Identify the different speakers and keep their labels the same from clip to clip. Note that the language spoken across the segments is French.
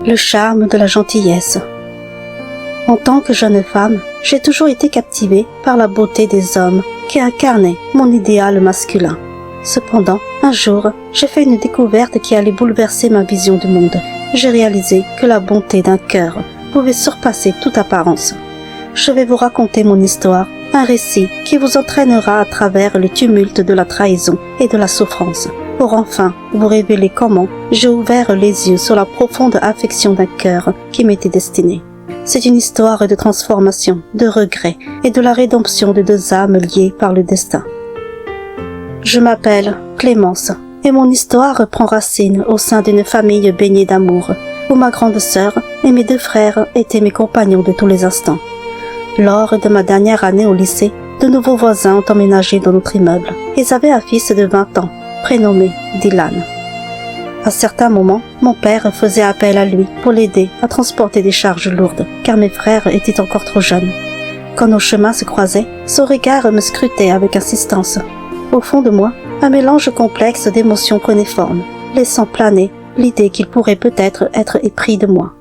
Speaker 1: Le charme de la gentillesse. En tant que jeune femme, j'ai toujours été captivée par la beauté des hommes qui incarnaient mon idéal masculin. Cependant, un jour, j'ai fait une découverte qui allait bouleverser ma vision du monde. J'ai réalisé que la bonté d'un cœur pouvait surpasser toute apparence. Je vais vous raconter mon histoire, un récit qui vous entraînera à travers le tumulte de la trahison et de la souffrance, pour enfin vous révéler comment j'ai ouvert les yeux sur la profonde affection d'un cœur qui m'était destiné. C'est une histoire de transformation, de regret et de la rédemption de deux âmes liées par le destin. Je m'appelle Clémence et mon histoire prend racine au sein d'une famille baignée d'amour, où ma grande sœur et mes deux frères étaient mes compagnons de tous les instants. Lors de ma dernière année au lycée, de nouveaux voisins ont emménagé dans notre immeuble. Ils avaient un fils de 20 ans, prénommé Dylan. À certains moments, mon père faisait appel à lui pour l'aider à transporter des charges lourdes, car mes frères étaient encore trop jeunes. Quand nos chemins se croisaient, son regard me scrutait avec insistance. Au fond de moi, un mélange complexe d'émotions prenait forme, laissant planer l'idée qu'il pourrait peut-être être épris de moi.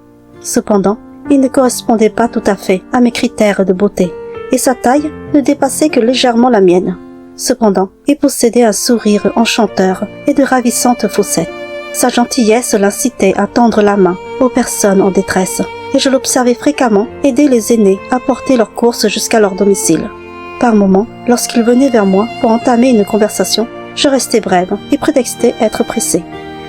Speaker 1: Cependant, il ne correspondait pas tout à fait à mes critères de beauté, et sa taille ne dépassait que légèrement la mienne. Cependant, il possédait un sourire enchanteur et de ravissantes fossettes. Sa gentillesse l'incitait à tendre la main aux personnes en détresse, et je l'observais fréquemment aider les aînés à porter leurs courses jusqu'à leur domicile. Par moments, lorsqu'il venait vers moi pour entamer une conversation, je restais brève et prétextais être pressée.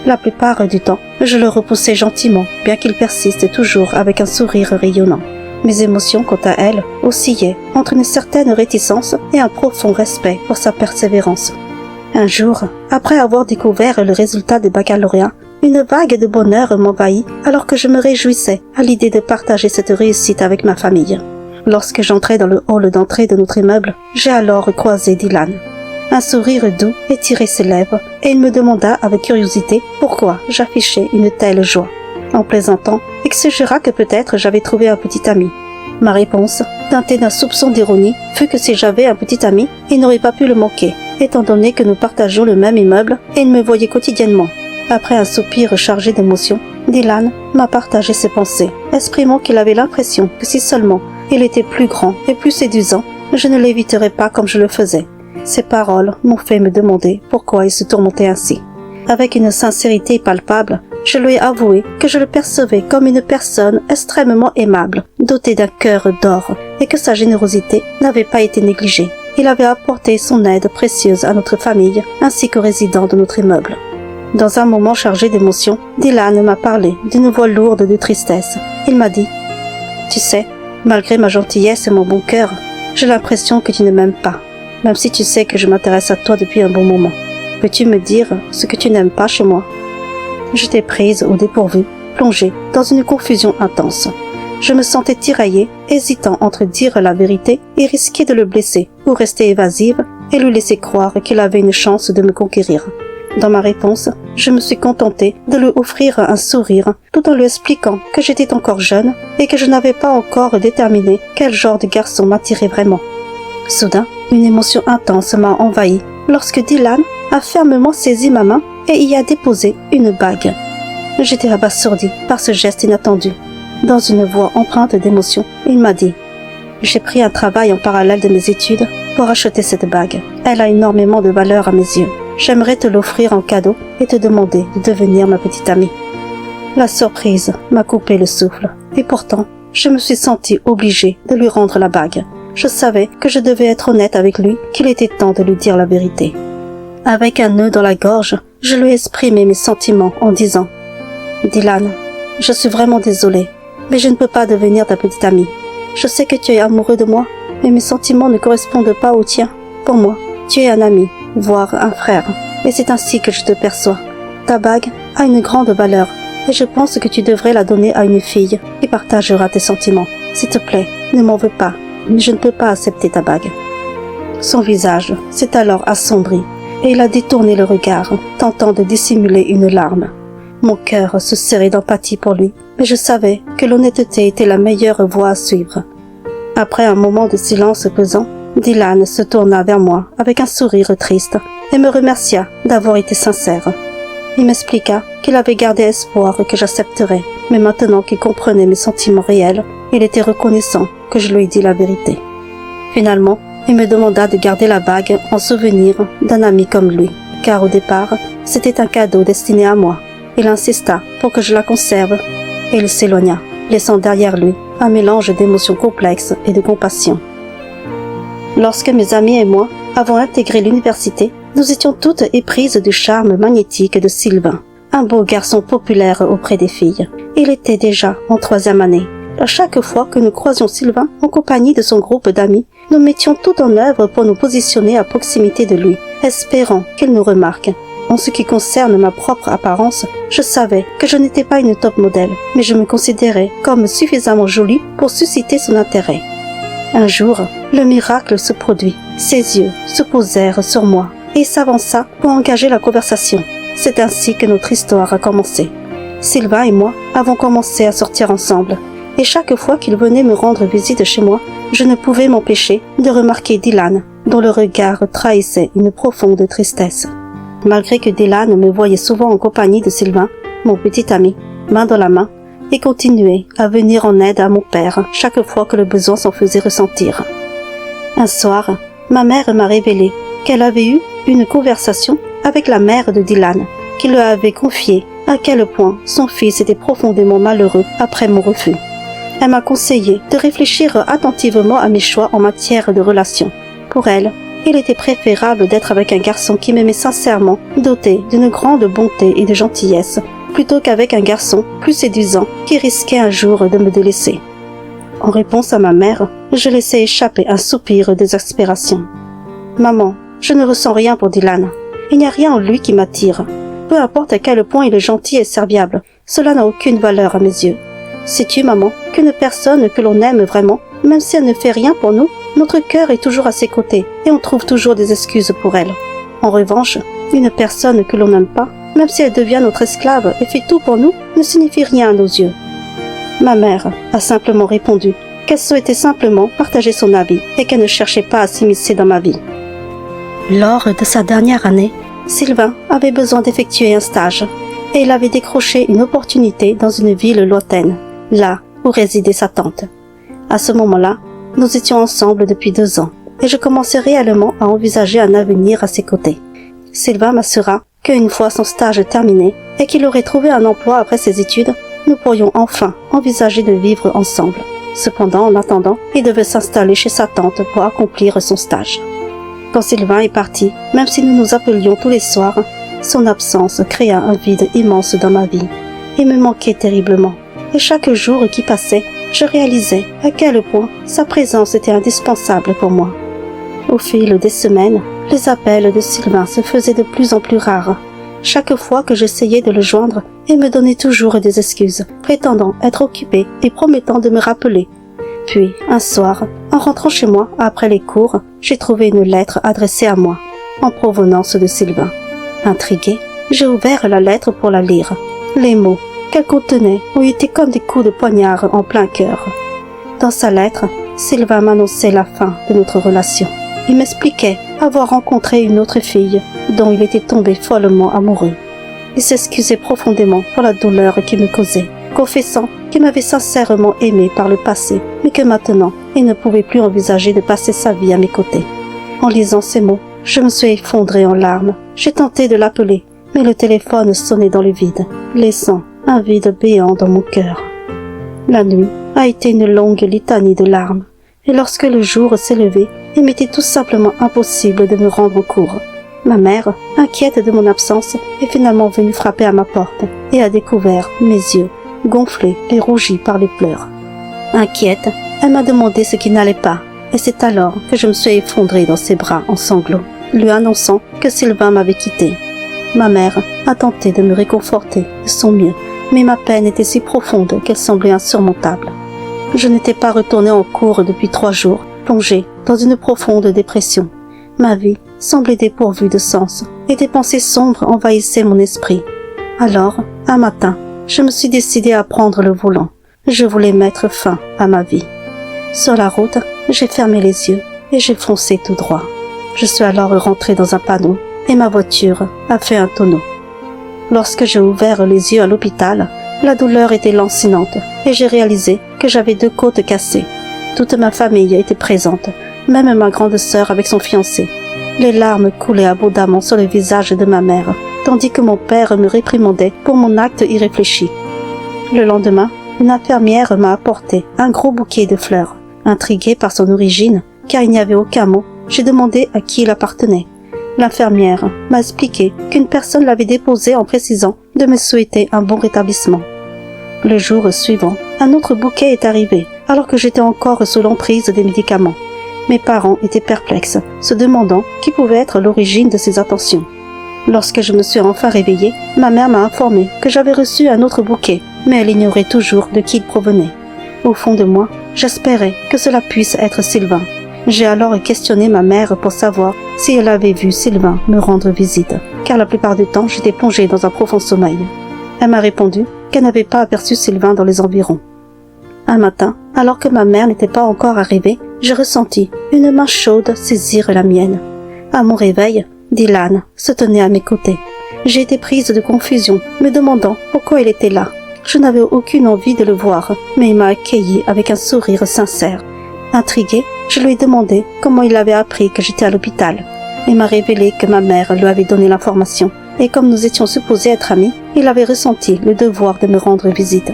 Speaker 1: La plupart du temps, je le repoussais gentiment, bien qu'il persiste toujours avec un sourire rayonnant. Mes émotions, quant à elles, oscillaient entre une certaine réticence et un profond respect pour sa persévérance. Un jour, après avoir découvert le résultat du baccalauréat, une vague de bonheur m'envahit alors que je me réjouissais à l'idée de partager cette réussite avec ma famille. Lorsque j'entrai dans le hall d'entrée de notre immeuble, j'ai alors croisé Dylan. Un sourire doux étirait ses lèvres et il me demanda avec curiosité pourquoi j'affichais une telle joie. En plaisantant, il suggéra que peut-être j'avais trouvé un petit ami. Ma réponse, teintée d'un soupçon d'ironie, fut que si j'avais un petit ami, il n'aurait pas pu le manquer, étant donné que nous partagions le même immeuble et il me voyait quotidiennement. Après un soupir chargé d'émotion, Dylan m'a partagé ses pensées, exprimant qu'il avait l'impression que si seulement il était plus grand et plus séduisant, je ne l'éviterais pas comme je le faisais. Ces paroles m'ont fait me demander pourquoi il se tourmentait ainsi. Avec une sincérité palpable, je lui ai avoué que je le percevais comme une personne extrêmement aimable, dotée d'un cœur d'or, et que sa générosité n'avait pas été négligée. Il avait apporté son aide précieuse à notre famille, ainsi qu'aux résidents de notre immeuble. Dans un moment chargé d'émotion, Dylan m'a parlé d'une voix lourde de tristesse. Il m'a dit « Tu sais, malgré ma gentillesse et mon bon cœur, j'ai l'impression que tu ne m'aimes pas, même si tu sais que je m'intéresse à toi depuis un bon moment. Peux-tu me dire ce que tu n'aimes pas chez moi ?» J'étais prise au dépourvu, plongée dans une confusion intense. Je me sentais tiraillée, hésitant entre dire la vérité et risquer de le blesser, ou rester évasive et lui laisser croire qu'il avait une chance de me conquérir. Dans ma réponse, je me suis contentée de lui offrir un sourire, tout en lui expliquant que j'étais encore jeune et que je n'avais pas encore déterminé quel genre de garçon m'attirait vraiment. Soudain, une émotion intense m'a envahie lorsque Dylan a fermement saisi ma main et y a déposé une bague. J'étais abasourdie par ce geste inattendu. Dans une voix empreinte d'émotion, il m'a dit « J'ai pris un travail en parallèle de mes études pour acheter cette bague. Elle a énormément de valeur à mes yeux. J'aimerais te l'offrir en cadeau et te demander de devenir ma petite amie. » La surprise m'a coupé le souffle, et pourtant, je me suis sentie obligée de lui rendre la bague. Je savais que je devais être honnête avec lui, qu'il était temps de lui dire la vérité. Avec un nœud dans la gorge, je lui ai exprimé mes sentiments en disant « Dylan, je suis vraiment désolée, mais je ne peux pas devenir ta petite amie. Je sais que tu es amoureux de moi, mais mes sentiments ne correspondent pas aux tiens. Pour moi, tu es un ami, voire un frère, et c'est ainsi que je te perçois. Ta bague a une grande valeur, et je pense que tu devrais la donner à une fille qui partagera tes sentiments. S'il te plaît, ne m'en veux pas, mais je ne peux pas accepter ta bague. » Son visage s'est alors assombri, et il a détourné le regard, tentant de dissimuler une larme. Mon cœur se serrait d'empathie pour lui, mais je savais que l'honnêteté était la meilleure voie à suivre. Après un moment de silence pesant, Dylan se tourna vers moi avec un sourire triste et me remercia d'avoir été sincère. Il m'expliqua qu'il avait gardé espoir que j'accepterais, mais maintenant qu'il comprenait mes sentiments réels, il était reconnaissant que je lui dis la vérité. Finalement, il me demanda de garder la bague en souvenir d'un ami comme lui, car au départ, c'était un cadeau destiné à moi. Il insista pour que je la conserve, et il s'éloigna, laissant derrière lui un mélange d'émotions complexes et de compassion. Lorsque mes amis et moi avons intégré l'université, nous étions toutes éprises du charme magnétique de Sylvain, un beau garçon populaire auprès des filles. Il était déjà en 3e année. À chaque fois que nous croisions Sylvain en compagnie de son groupe d'amis, nous mettions tout en œuvre pour nous positionner à proximité de lui, espérant qu'il nous remarque. En ce qui concerne ma propre apparence, je savais que je n'étais pas une top modèle, mais je me considérais comme suffisamment jolie pour susciter son intérêt. Un jour, le miracle se produit. Ses yeux se posèrent sur moi et s'avança pour engager la conversation. C'est ainsi que notre histoire a commencé. Sylvain et moi avons commencé à sortir ensemble, et chaque fois qu'il venait me rendre visite chez moi, je ne pouvais m'empêcher de remarquer Dylan, dont le regard trahissait une profonde tristesse. Malgré que Dylan me voyait souvent en compagnie de Sylvain, mon petit ami, main dans la main, et continuait à venir en aide à mon père chaque fois que le besoin s'en faisait ressentir. Un soir, ma mère m'a révélé qu'elle avait eu une conversation avec la mère de Dylan, qui lui avait confié à quel point son fils était profondément malheureux après mon refus. Elle m'a conseillé de réfléchir attentivement à mes choix en matière de relations. Pour elle, il était préférable d'être avec un garçon qui m'aimait sincèrement, doté d'une grande bonté et de gentillesse, plutôt qu'avec un garçon plus séduisant qui risquait un jour de me délaisser. En réponse à ma mère, je laissai échapper un soupir d'exaspération. « Maman, je ne ressens rien pour Dylan. Il n'y a rien en lui qui m'attire. Peu importe à quel point il est gentil et serviable, cela n'a aucune valeur à mes yeux. Sais-tu, maman, qu'une personne que l'on aime vraiment, même si elle ne fait rien pour nous, notre cœur est toujours à ses côtés et on trouve toujours des excuses pour elle. En revanche, une personne que l'on n'aime pas, même si elle devient notre esclave et fait tout pour nous, ne signifie rien à nos yeux. » Ma mère a simplement répondu qu'elle souhaitait simplement partager son avis et qu'elle ne cherchait pas à s'immiscer dans ma vie. Lors de sa dernière année, Sylvain avait besoin d'effectuer un stage et il avait décroché une opportunité dans une ville lointaine, là où résidait sa tante. À ce moment-là, nous étions ensemble depuis 2 ans et je commençais réellement à envisager un avenir à ses côtés. Sylvain m'assura qu'une fois son stage terminé et qu'il aurait trouvé un emploi après ses études, nous pourrions enfin envisager de vivre ensemble. Cependant, en attendant, il devait s'installer chez sa tante pour accomplir son stage. Quand Sylvain est parti, même si nous nous appelions tous les soirs, son absence créa un vide immense dans ma vie et me manquait terriblement. Et chaque jour qui passait, je réalisais à quel point sa présence était indispensable pour moi. Au fil des semaines, les appels de Sylvain se faisaient de plus en plus rares. Chaque fois que j'essayais de le joindre, il me donnait toujours des excuses, prétendant être occupé et promettant de me rappeler. Puis, un soir, en rentrant chez moi après les cours, j'ai trouvé une lettre adressée à moi, en provenance de Sylvain. Intriguée, j'ai ouvert la lettre pour la lire. Les mots qu'elle contenait ont été comme des coups de poignard en plein cœur. Dans sa lettre, Sylvain m'annonçait la fin de notre relation. Il m'expliquait avoir rencontré une autre fille dont il était tombé follement amoureux. Il s'excusait profondément pour la douleur qu'il me causait, confessant qu'il m'avait sincèrement aimé par le passé, mais que maintenant, il ne pouvait plus envisager de passer sa vie à mes côtés. En lisant ces mots, je me suis effondrée en larmes. J'ai tenté de l'appeler, mais le téléphone sonnait dans le vide, laissant un vide béant dans mon cœur. La nuit a été une longue litanie de larmes, et lorsque le jour s'est levé, il m'était tout simplement impossible de me rendre au cours. Ma mère, inquiète de mon absence, est finalement venue frapper à ma porte et a découvert mes yeux, gonflés et rougis par les pleurs. Inquiète, elle m'a demandé ce qui n'allait pas, et c'est alors que je me suis effondrée dans ses bras en sanglots, lui annonçant que Sylvain m'avait quittée. Ma mère a tenté de me réconforter de son mieux, mais ma peine était si profonde qu'elle semblait insurmontable. Je n'étais pas retournée en cours depuis 3 jours, plongée dans une profonde dépression. Ma vie semblait dépourvue de sens, et des pensées sombres envahissaient mon esprit. Alors, un matin, je me suis décidée à prendre le volant. Je voulais mettre fin à ma vie. Sur la route, j'ai fermé les yeux et j'ai foncé tout droit. Je suis alors rentrée dans un panneau et ma voiture a fait un tonneau. Lorsque j'ai ouvert les yeux à l'hôpital, la douleur était lancinante et j'ai réalisé que j'avais 2 côtes cassées. Toute ma famille était présente, même ma grande sœur avec son fiancé. Les larmes coulaient abondamment sur le visage de ma mère, tandis que mon père me réprimandait pour mon acte irréfléchi. Le lendemain, une infirmière m'a apporté un gros bouquet de fleurs. Intriguée par son origine, car il n'y avait aucun mot, j'ai demandé à qui il appartenait. L'infirmière m'a expliqué qu'une personne l'avait déposé en précisant de me souhaiter un bon rétablissement. Le jour suivant, un autre bouquet est arrivé, alors que j'étais encore sous l'emprise des médicaments. Mes parents étaient perplexes, se demandant qui pouvait être l'origine de ces attentions. Lorsque je me suis enfin réveillée, ma mère m'a informé que j'avais reçu un autre bouquet, mais elle ignorait toujours de qui il provenait. Au fond de moi, j'espérais que cela puisse être Sylvain. J'ai alors questionné ma mère pour savoir si elle avait vu Sylvain me rendre visite, car la plupart du temps j'étais plongée dans un profond sommeil. Elle m'a répondu qu'elle n'avait pas aperçu Sylvain dans les environs. Un matin, alors que ma mère n'était pas encore arrivée, j'ai ressenti une main chaude saisir la mienne. À mon réveil, Dylan se tenait à mes côtés. J'ai été prise de confusion, me demandant pourquoi il était là. Je n'avais aucune envie de le voir, mais il m'a accueilli avec un sourire sincère. Intriguée, je lui ai demandé comment il avait appris que j'étais à l'hôpital. Il m'a révélé que ma mère lui avait donné l'information, et comme nous étions supposés être amis, il avait ressenti le devoir de me rendre visite.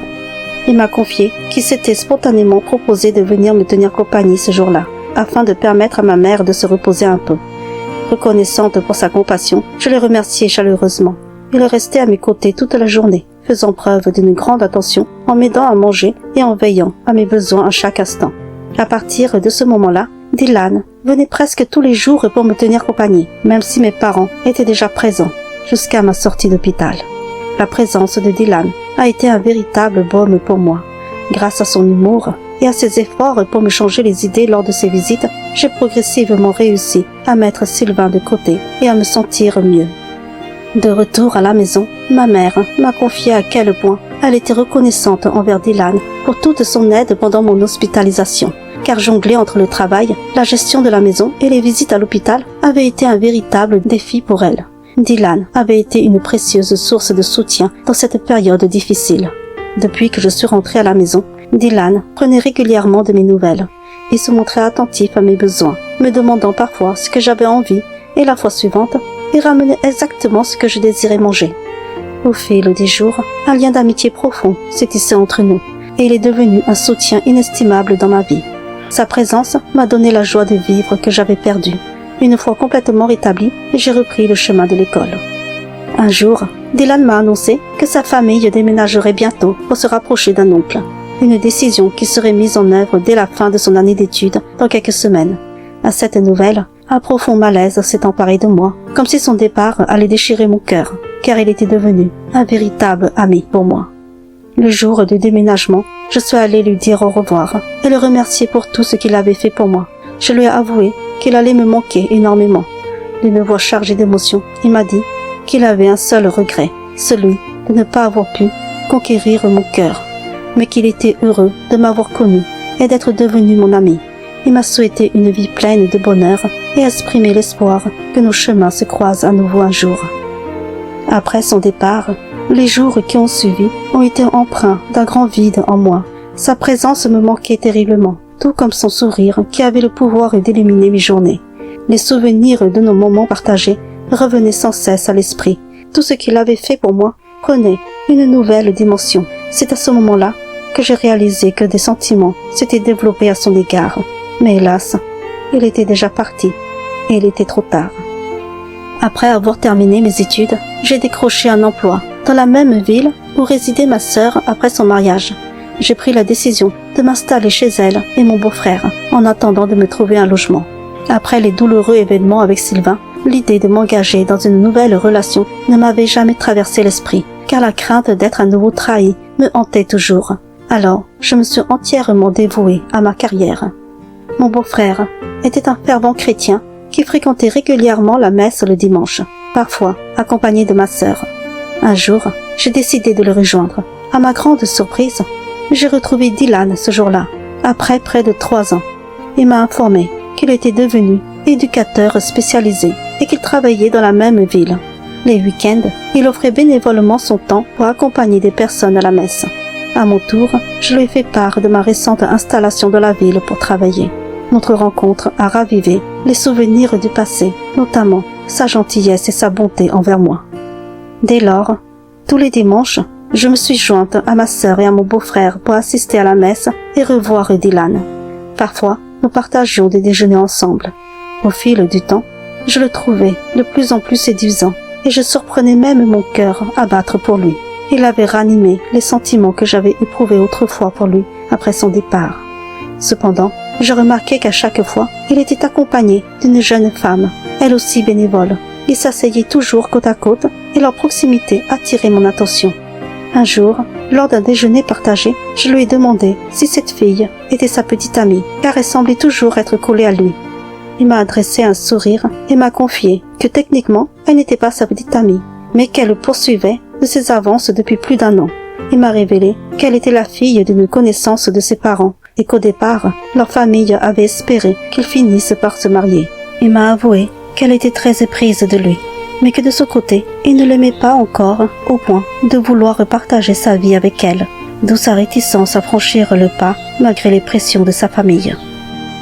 Speaker 1: Il m'a confié qu'il s'était spontanément proposé de venir me tenir compagnie ce jour-là, afin de permettre à ma mère de se reposer un peu. Reconnaissante pour sa compassion, je le remerciai chaleureusement. Il restait à mes côtés toute la journée, faisant preuve d'une grande attention en m'aidant à manger et en veillant à mes besoins à chaque instant. À partir de ce moment-là, Dylan venait presque tous les jours pour me tenir compagnie, même si mes parents étaient déjà présents, jusqu'à ma sortie d'hôpital. La présence de Dylan a été un véritable baume pour moi. Grâce à son humour et à ses efforts pour me changer les idées lors de ses visites, j'ai progressivement réussi à mettre Sylvain de côté et à me sentir mieux. De retour à la maison, ma mère m'a confié à quel point elle était reconnaissante envers Dylan pour toute son aide pendant mon hospitalisation, car jongler entre le travail, la gestion de la maison et les visites à l'hôpital avait été un véritable défi pour elle. Dylan avait été une précieuse source de soutien dans cette période difficile. Depuis que je suis rentrée à la maison, Dylan prenait régulièrement de mes nouvelles et se montrait attentif à mes besoins, me demandant parfois ce que j'avais envie, et la fois suivante, il ramenait exactement ce que je désirais manger. Au fil des jours, un lien d'amitié profond s'est tissé entre nous, et il est devenu un soutien inestimable dans ma vie. Sa présence m'a donné la joie de vivre que j'avais perdue. Une fois complètement rétablie, j'ai repris le chemin de l'école. Un jour, Dylan m'a annoncé que sa famille déménagerait bientôt pour se rapprocher d'un oncle. Une décision qui serait mise en œuvre dès la fin de son année d'études, dans quelques semaines. À cette nouvelle, un profond malaise s'est emparé de moi, comme si son départ allait déchirer mon cœur, car il était devenu un véritable ami pour moi. Le jour du déménagement, je suis allée lui dire au revoir et le remercier pour tout ce qu'il avait fait pour moi. Je lui ai avoué qu'il allait me manquer énormément. D'une voix chargée d'émotion, il m'a dit qu'il avait un seul regret, celui de ne pas avoir pu conquérir mon cœur, mais qu'il était heureux de m'avoir connu et d'être devenu mon ami. Il m'a souhaité une vie pleine de bonheur et exprimé l'espoir que nos chemins se croisent à nouveau un jour. Après son départ, les jours qui ont suivi ont été empreints d'un grand vide en moi. Sa présence me manquait terriblement, tout comme son sourire qui avait le pouvoir d'illuminer mes journées. Les souvenirs de nos moments partagés revenaient sans cesse à l'esprit. Tout ce qu'il avait fait pour moi prenait une nouvelle dimension. C'est à ce moment-là que j'ai réalisé que des sentiments s'étaient développés à son égard. Mais hélas, il était déjà parti et il était trop tard. Après avoir terminé mes études, j'ai décroché un emploi dans la même ville où résidait ma sœur après son mariage. J'ai pris la décision de m'installer chez elle et mon beau-frère en attendant de me trouver un logement. Après les douloureux événements avec Sylvain, l'idée de m'engager dans une nouvelle relation ne m'avait jamais traversé l'esprit, car la crainte d'être à nouveau trahi me hantait toujours. Alors, je me suis entièrement dévouée à ma carrière. Mon beau-frère était un fervent chrétien qui fréquentait régulièrement la messe le dimanche, parfois accompagné de ma sœur. Un jour, j'ai décidé de le rejoindre. À ma grande surprise, j'ai retrouvé Dylan ce jour-là, après près de 3 ans. Il m'a informé qu'il était devenu éducateur spécialisé et qu'il travaillait dans la même ville. Les week-ends, il offrait bénévolement son temps pour accompagner des personnes à la messe. À mon tour, je lui ai fait part de ma récente installation dans la ville pour travailler. Notre rencontre a ravivé les souvenirs du passé, notamment sa gentillesse et sa bonté envers moi. Dès lors, tous les dimanches, je me suis jointe à ma sœur et à mon beau-frère pour assister à la messe et revoir Dylan. Parfois, nous partagions des déjeuners ensemble. Au fil du temps, je le trouvais de plus en plus séduisant et je surprenais même mon cœur à battre pour lui. Il avait ranimé les sentiments que j'avais éprouvés autrefois pour lui après son départ. Cependant, je remarquais qu'à chaque fois, il était accompagné d'une jeune femme, elle aussi bénévole. Ils s'asseyaient toujours côte à côte et leur proximité attirait mon attention. Un jour, lors d'un déjeuner partagé, je lui ai demandé si cette fille était sa petite amie, car elle semblait toujours être collée à lui. Il m'a adressé un sourire et m'a confié que techniquement, elle n'était pas sa petite amie, mais qu'elle poursuivait de ses avances depuis plus d'1 an. Il m'a révélé qu'elle était la fille d'une connaissance de ses parents et qu'au départ, leur famille avait espéré qu'ils finissent par se marier. Il m'a avoué qu'elle était très éprise de lui, mais que de ce côté, il ne l'aimait pas encore au point de vouloir partager sa vie avec elle, d'où sa réticence à franchir le pas malgré les pressions de sa famille.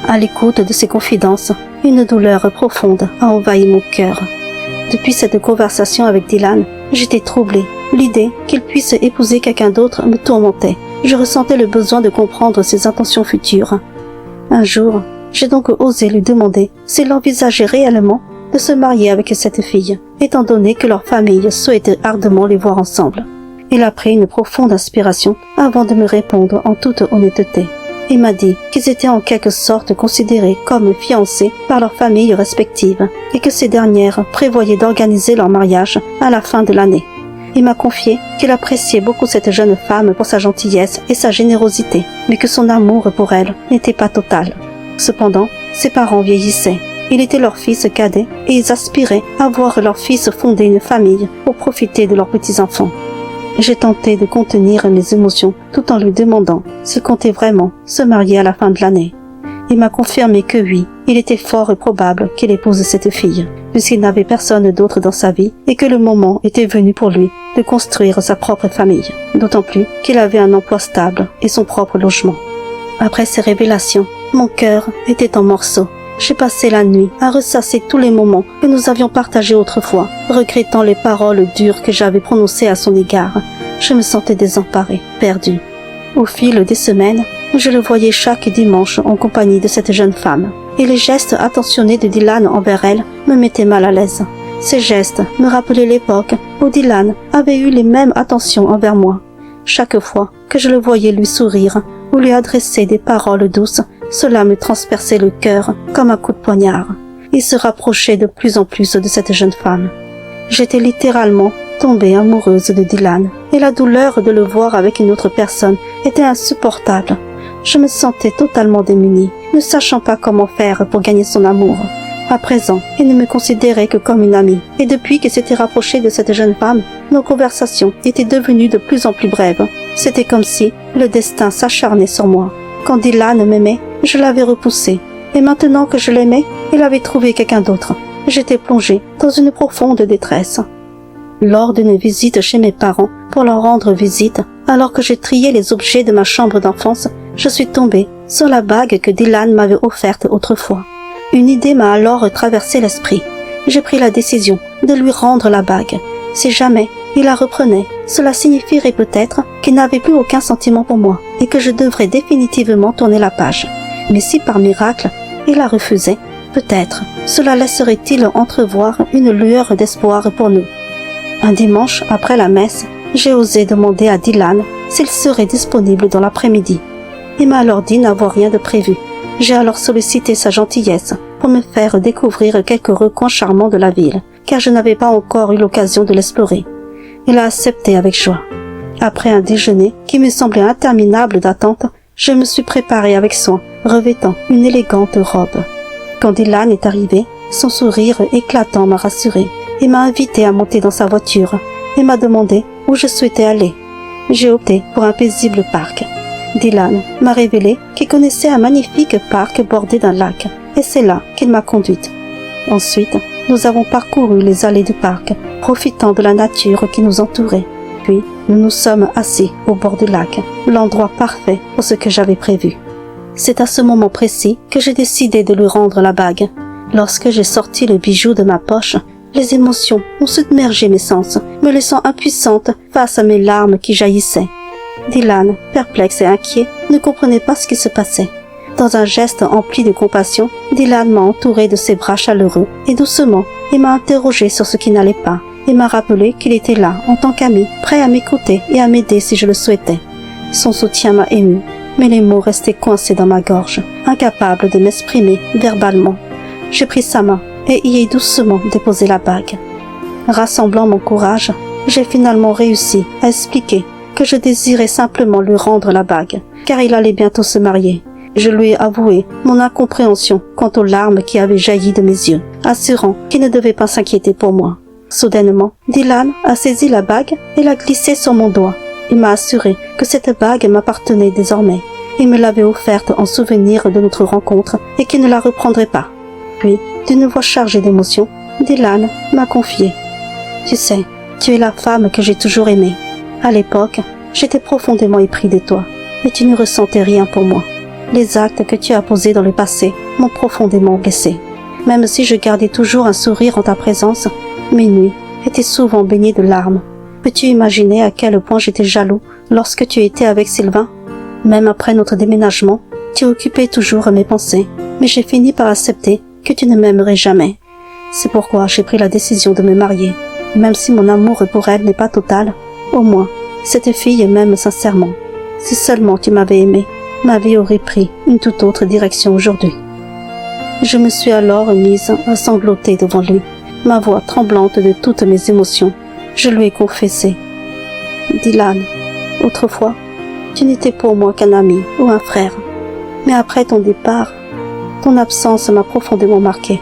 Speaker 1: À l'écoute de ces confidences, une douleur profonde a envahi mon cœur. Depuis cette conversation avec Dylan, j'étais troublée. L'idée qu'il puisse épouser quelqu'un d'autre me tourmentait. Je ressentais le besoin de comprendre ses intentions futures. Un jour, j'ai donc osé lui demander s'il envisageait réellement de se marier avec cette fille, étant donné que leur famille souhaitait ardemment les voir ensemble. Il a pris une profonde inspiration avant de me répondre en toute honnêteté. Il m'a dit qu'ils étaient en quelque sorte considérés comme fiancés par leurs familles respectives et que ces dernières prévoyaient d'organiser leur mariage à la fin de l'année. Il m'a confié qu'il appréciait beaucoup cette jeune femme pour sa gentillesse et sa générosité, mais que son amour pour elle n'était pas total. Cependant, ses parents vieillissaient. Il était leur fils cadet et ils aspiraient à voir leur fils fonder une famille pour profiter de leurs petits-enfants. J'ai tenté de contenir mes émotions tout en lui demandant s'il comptait vraiment se marier à la fin de l'année. Il m'a confirmé que oui, il était fort probable qu'il épouse cette fille, puisqu'il n'avait personne d'autre dans sa vie et que le moment était venu pour lui de construire sa propre famille, d'autant plus qu'il avait un emploi stable et son propre logement. Après ces révélations, mon cœur était en morceaux. J'ai passé la nuit à ressasser tous les moments que nous avions partagés autrefois, regrettant les paroles dures que j'avais prononcées à son égard. Je me sentais désemparée, perdue. Au fil des semaines, je le voyais chaque dimanche en compagnie de cette jeune femme, et les gestes attentionnés de Dylan envers elle me mettaient mal à l'aise. Ces gestes me rappelaient l'époque où Dylan avait eu les mêmes attentions envers moi. Chaque fois que je le voyais lui sourire ou lui adresser des paroles douces, cela me transperçait le cœur comme un coup de poignard. Il se rapprochait de plus en plus de cette jeune femme. J'étais littéralement tombée amoureuse de Dylan, et la douleur de le voir avec une autre personne était insupportable. Je me sentais totalement démunie, ne sachant pas comment faire pour gagner son amour. À présent, il ne me considérait que comme une amie, et depuis qu'il s'était rapproché de cette jeune femme, nos conversations étaient devenues de plus en plus brèves. C'était comme si le destin s'acharnait sur moi. Quand Dylan m'aimait, je l'avais repoussé, et maintenant que je l'aimais, il avait trouvé quelqu'un d'autre. J'étais plongée dans une profonde détresse. Lors d'une visite chez mes parents pour leur rendre visite, alors que je triais les objets de ma chambre d'enfance, je suis tombée sur la bague que Dylan m'avait offerte autrefois. Une idée m'a alors traversé l'esprit. J'ai pris la décision de lui rendre la bague. Si jamais il la reprenait, cela signifierait peut-être qu'il n'avait plus aucun sentiment pour moi et que je devrais définitivement tourner la page. Mais si par miracle il la refusait, peut-être cela laisserait-il entrevoir une lueur d'espoir pour nous. Un dimanche, après la messe, j'ai osé demander à Dylan s'il serait disponible dans l'après-midi. Il m'a alors dit n'avoir rien de prévu. J'ai alors sollicité sa gentillesse pour me faire découvrir quelques recoins charmants de la ville, car je n'avais pas encore eu l'occasion de l'explorer. Il a accepté avec joie. Après un déjeuner qui me semblait interminable d'attente, je me suis préparée avec soin, revêtant une élégante robe. Quand Dylan est arrivé, son sourire éclatant m'a rassurée et m'a invité à monter dans sa voiture et m'a demandé où je souhaitais aller. J'ai opté pour un paisible parc. Dylan m'a révélé qu'il connaissait un magnifique parc bordé d'un lac, et c'est là qu'il m'a conduite. Ensuite, Nous avons parcouru les allées du parc, profitant de la nature qui nous entourait. Puis, nous nous sommes assis au bord du lac, l'endroit parfait pour ce que j'avais prévu. C'est à ce moment précis que j'ai décidé de lui rendre la bague. Lorsque j'ai sorti le bijou de ma poche, les émotions ont submergé mes sens, me laissant impuissante face à mes larmes qui jaillissaient. Dylan, perplexe et inquiet, ne comprenait pas ce qui se passait. Dans un geste empli de compassion, Dylan m'a entouré de ses bras chaleureux et doucement, il m'a interrogé sur ce qui n'allait pas et m'a rappelé qu'il était là en tant qu'ami, prêt à m'écouter et à m'aider si je le souhaitais. Son soutien m'a ému, mais les mots restaient coincés dans ma gorge, incapable de m'exprimer verbalement. J'ai pris sa main et y ai doucement déposé la bague. Rassemblant mon courage, j'ai finalement réussi à expliquer que je désirais simplement lui rendre la bague, car il allait bientôt se marier. Je lui ai avoué mon incompréhension quant aux larmes qui avaient jailli de mes yeux, assurant qu'il ne devait pas s'inquiéter pour moi. Soudainement, Dylan a saisi la bague et l'a glissée sur mon doigt. Il m'a assuré que cette bague m'appartenait désormais. Il me l'avait offerte en souvenir de notre rencontre et qu'il ne la reprendrait pas. Puis, d'une voix chargée d'émotion, Dylan m'a confié. « Tu sais, tu es la femme que j'ai toujours aimée. À l'époque, j'étais profondément épris de toi, mais tu ne ressentais rien pour moi. Les actes que tu as posés dans le passé m'ont profondément blessé. Même si je gardais toujours un sourire en ta présence, mes nuits étaient souvent baignées de larmes. Peux-tu imaginer à quel point j'étais jaloux lorsque tu étais avec Sylvain? Même après notre déménagement, tu occupais toujours mes pensées, mais j'ai fini par accepter que tu ne m'aimerais jamais. C'est pourquoi j'ai pris la décision de me marier. Même si mon amour pour elle n'est pas total, au moins, cette fille m'aime sincèrement. Si seulement tu m'avais aimé, ma vie aurait pris une toute autre direction aujourd'hui. » Je me suis alors mise à sangloter devant lui, ma voix tremblante de toutes mes émotions. Je lui ai confessé. « Dylan, autrefois, tu n'étais pour moi qu'un ami ou un frère. Mais après ton départ, ton absence m'a profondément marquée.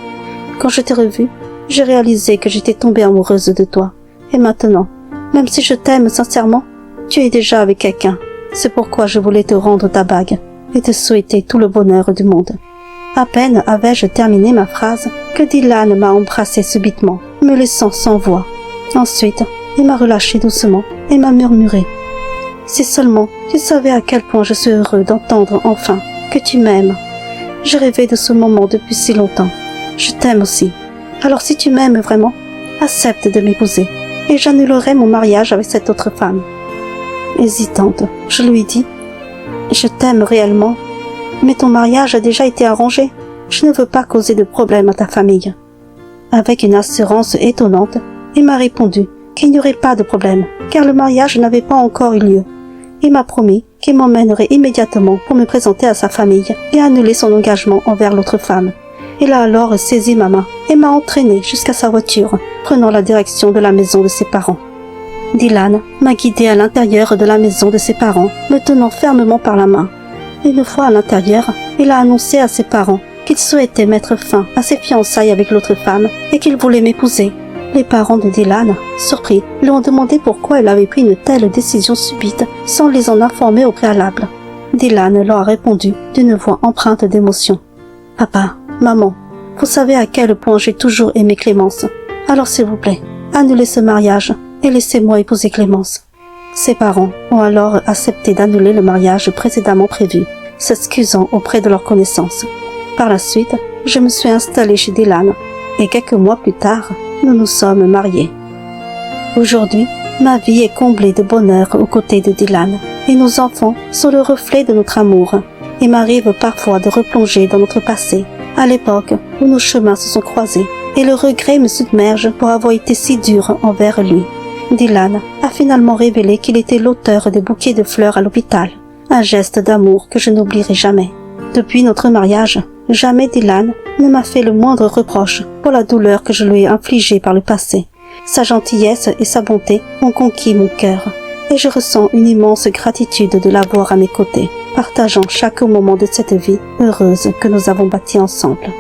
Speaker 1: Quand je t'ai revue, j'ai réalisé que j'étais tombée amoureuse de toi. Et maintenant, même si je t'aime sincèrement, tu es déjà avec quelqu'un. C'est pourquoi je voulais te rendre ta bague et te souhaiter tout le bonheur du monde. » À peine avais-je terminé ma phrase que Dylan m'a embrassée subitement, me laissant sans voix. Ensuite, il m'a relâché doucement et m'a murmuré. « Si seulement tu savais à quel point je suis heureux d'entendre enfin que tu m'aimes. J'ai rêvé de ce moment depuis si longtemps. Je t'aime aussi. Alors si tu m'aimes vraiment, accepte de m'épouser et j'annulerai mon mariage avec cette autre femme. » Hésitante, je lui dis « Je t'aime réellement, mais ton mariage a déjà été arrangé. Je ne veux pas causer de problème à ta famille. » Avec une assurance étonnante, il m'a répondu qu'il n'y aurait pas de problème, car le mariage n'avait pas encore eu lieu. Il m'a promis qu'il m'emmènerait immédiatement pour me présenter à sa famille et annuler son engagement envers l'autre femme. Il a alors saisi ma main et m'a entraînée jusqu'à sa voiture, prenant la direction de la maison de ses parents. Dylan m'a guidée à l'intérieur de la maison de ses parents, me tenant fermement par la main. Une fois à l'intérieur, il a annoncé à ses parents qu'il souhaitait mettre fin à ses fiançailles avec l'autre femme et qu'il voulait m'épouser. Les parents de Dylan, surpris, lui ont demandé pourquoi il avait pris une telle décision subite sans les en informer au préalable. Dylan leur a répondu d'une voix empreinte d'émotion. « Papa, maman, vous savez à quel point j'ai toujours aimé Clémence. Alors s'il vous plaît, annulez ce mariage et laissez-moi épouser Clémence. » Ses parents ont alors accepté d'annuler le mariage précédemment prévu, s'excusant auprès de leurs connaissances. Par la suite, je me suis installée chez Dylan et quelques mois plus tard, nous nous sommes mariés. Aujourd'hui, ma vie est comblée de bonheur aux côtés de Dylan et nos enfants sont le reflet de notre amour. Il m'arrive parfois de replonger dans notre passé, à l'époque où nos chemins se sont croisés, et le regret me submerge pour avoir été si dur envers lui. Dylan a finalement révélé qu'il était l'auteur des bouquets de fleurs à l'hôpital, un geste d'amour que je n'oublierai jamais. Depuis notre mariage, jamais Dylan ne m'a fait le moindre reproche pour la douleur que je lui ai infligée par le passé. Sa gentillesse et sa bonté ont conquis mon cœur, et je ressens une immense gratitude de l'avoir à mes côtés, partageant chaque moment de cette vie heureuse que nous avons bâtie ensemble.